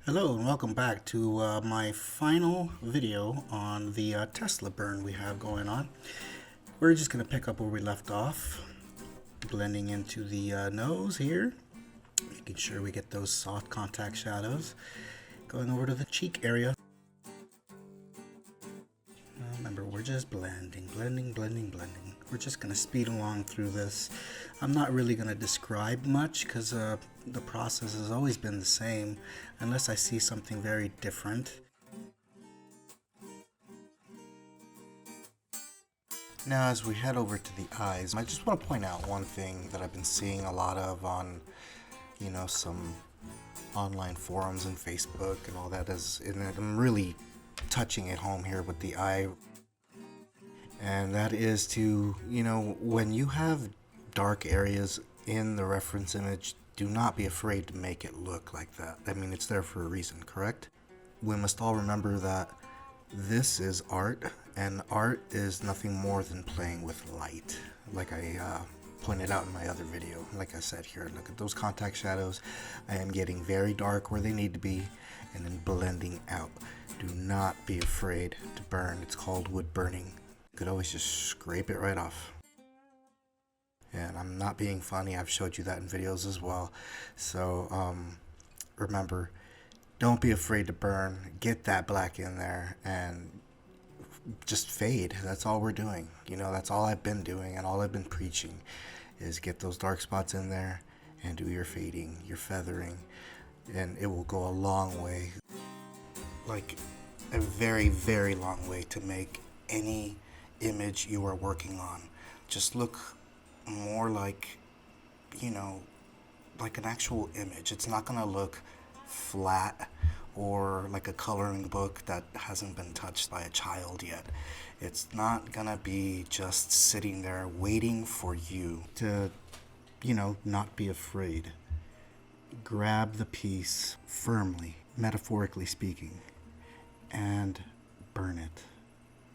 Hello and welcome back to my final video on the Tesla burn we have going on. We're just going to pick up where we left off, blending into the nose here, making sure we get those soft contact shadows, going over to the cheek area. Remember, we're just blending. We're just going to speed along through this. I'm not really going to describe much because the process has always been the same unless I see something very different. Now as we head over to the eyes, I just want to point out one thing that I've been seeing a lot of on, some online forums and Facebook and all that is, and I'm really touching it home here with the eye. And that is to, when you have dark areas in the reference image, do not be afraid to make it look like that. I mean, it's there for a reason, correct? We must all remember that this is art, and art is nothing more than playing with light. Like I pointed out in my other video, like I said here, look at those contact shadows. I am getting very dark where they need to be and then blending out. Do not be afraid to burn. It's called wood burning. You could always just scrape it right off. And I'm not being funny, I've showed you that in videos as well. So remember, don't be afraid to burn. Get that black in there and just fade. That's all we're doing. That's all I've been doing and all I've been preaching is get those dark spots in there and do your fading, your feathering, and it will go a long way. Like a very, very long way to make any image you are working on just look more like, like an actual image. It's not gonna look flat or like a coloring book that hasn't been touched by a child yet. It's not gonna be just sitting there waiting for you to, not be afraid. Grab the piece firmly, metaphorically speaking, and burn it.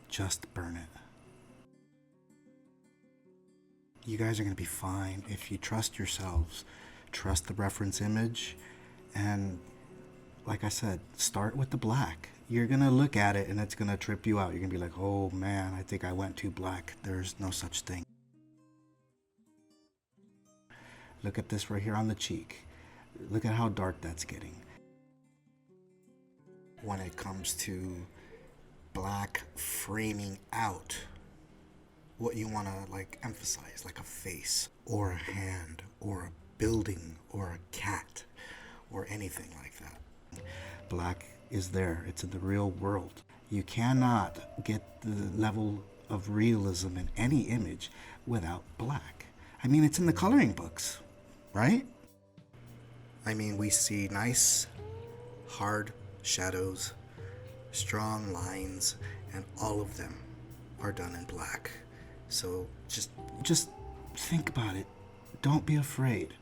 Just burn it. You guys are going to be fine if you trust yourselves, trust the reference image, and like I said, start with the black. You're going to look at it and it's going to trip you out. You're going to be like, oh man, I think I went too black. There's no such thing. Look at this right here on the cheek. Look at how dark that's getting. When it comes to black framing out what you want to emphasize, like a face or a hand or a building or a cat or anything like that. Black is there. It's in the real world. You cannot get the level of realism in any image without black. I mean, it's in the coloring books, right? I mean, we see nice, hard shadows, strong lines, and all of them are done in black. So just think about it. Don't be afraid.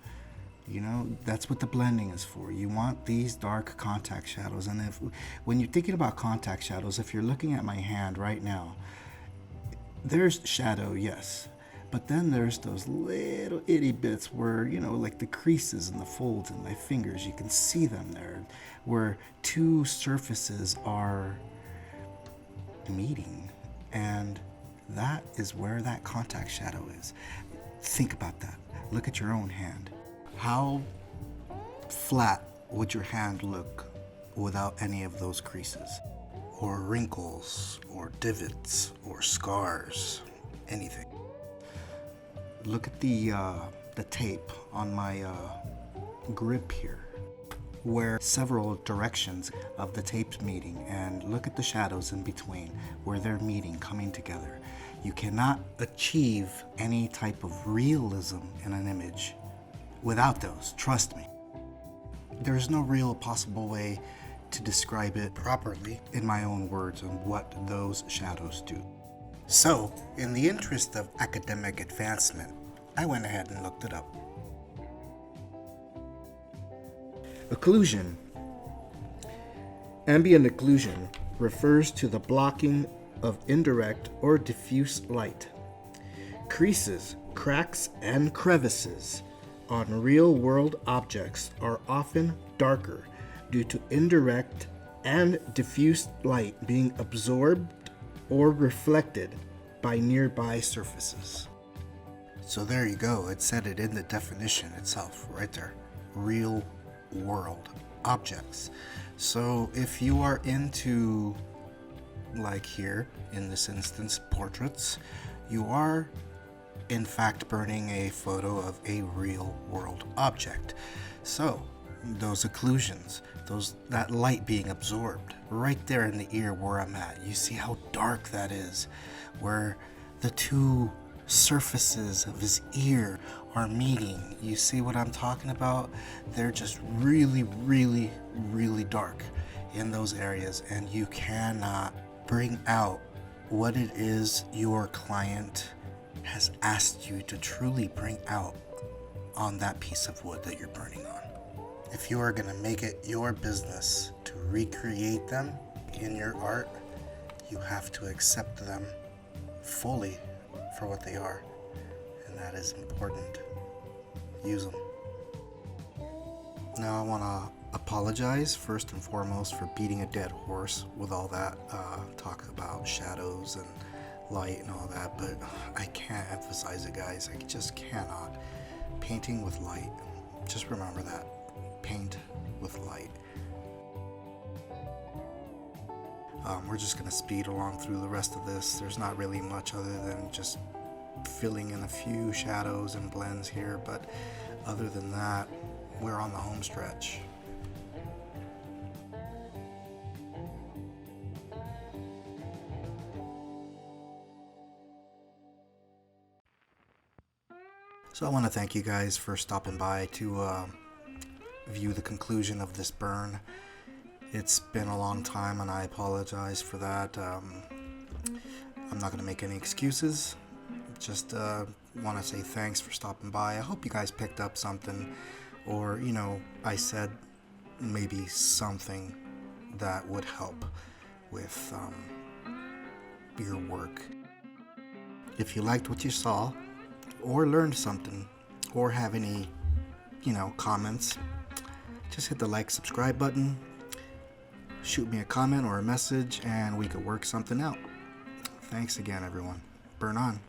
That's what the blending is for. You want these dark contact shadows. And when you're thinking about contact shadows, if you're looking at my hand right now, there's shadow, yes. But then there's those little itty bits where, like the creases and the folds in my fingers, you can see them there, where two surfaces are meeting. And that is where that contact shadow is. Think about that. Look at your own hand. How flat would your hand look without any of those creases? Or wrinkles, or divots, or scars, anything. Look at the tape on my grip here, where several directions of the tape's meeting, and look at the shadows in between where they're meeting, coming together. You cannot achieve any type of realism in an image without those, trust me. There's no real possible way to describe it properly in my own words on what those shadows do. So, in the interest of academic advancement, I went ahead and looked it up. Occlusion. Ambient occlusion refers to the blocking of indirect or diffuse light. Creases, cracks, and crevices on real-world objects are often darker due to indirect and diffuse light being absorbed or reflected by nearby surfaces. So there you go, it said it in the definition itself, right there. Real world objects. So if you are into, like here, in this instance, portraits, you are in fact burning a photo of a real world object. So those occlusions, that light being absorbed right there in the ear where I'm at, you see how dark that is, where the two surfaces of his ear are meeting. You see what I'm talking about? They're just really, really, really dark in those areas, and you cannot bring out what it is your client has asked you to truly bring out on that piece of wood that you're burning on. If you are going to make it your business to recreate them in your art, you have to accept them fully for what they are, and that is important. Use them. Now I want to apologize first and foremost for beating a dead horse with all that talk about shadows and light and all that, but I can't emphasize it, guys. I just cannot. Painting with light. Just remember that. Paint with light. We're just going to speed along through the rest of this. There's not really much other than just filling in a few shadows and blends here, but other than that, we're on the home stretch. So I want to thank you guys for stopping by to view the conclusion of this burn. It's been a long time and I apologize for that. I'm not going to make any excuses. Just want to say thanks for stopping by. I hope you guys picked up something, or, I said maybe something that would help with your work. If you liked what you saw, or learned something, or have any, comments, just hit the like, subscribe button, shoot me a comment or a message, and we could work something out. Thanks again, everyone. Burn on.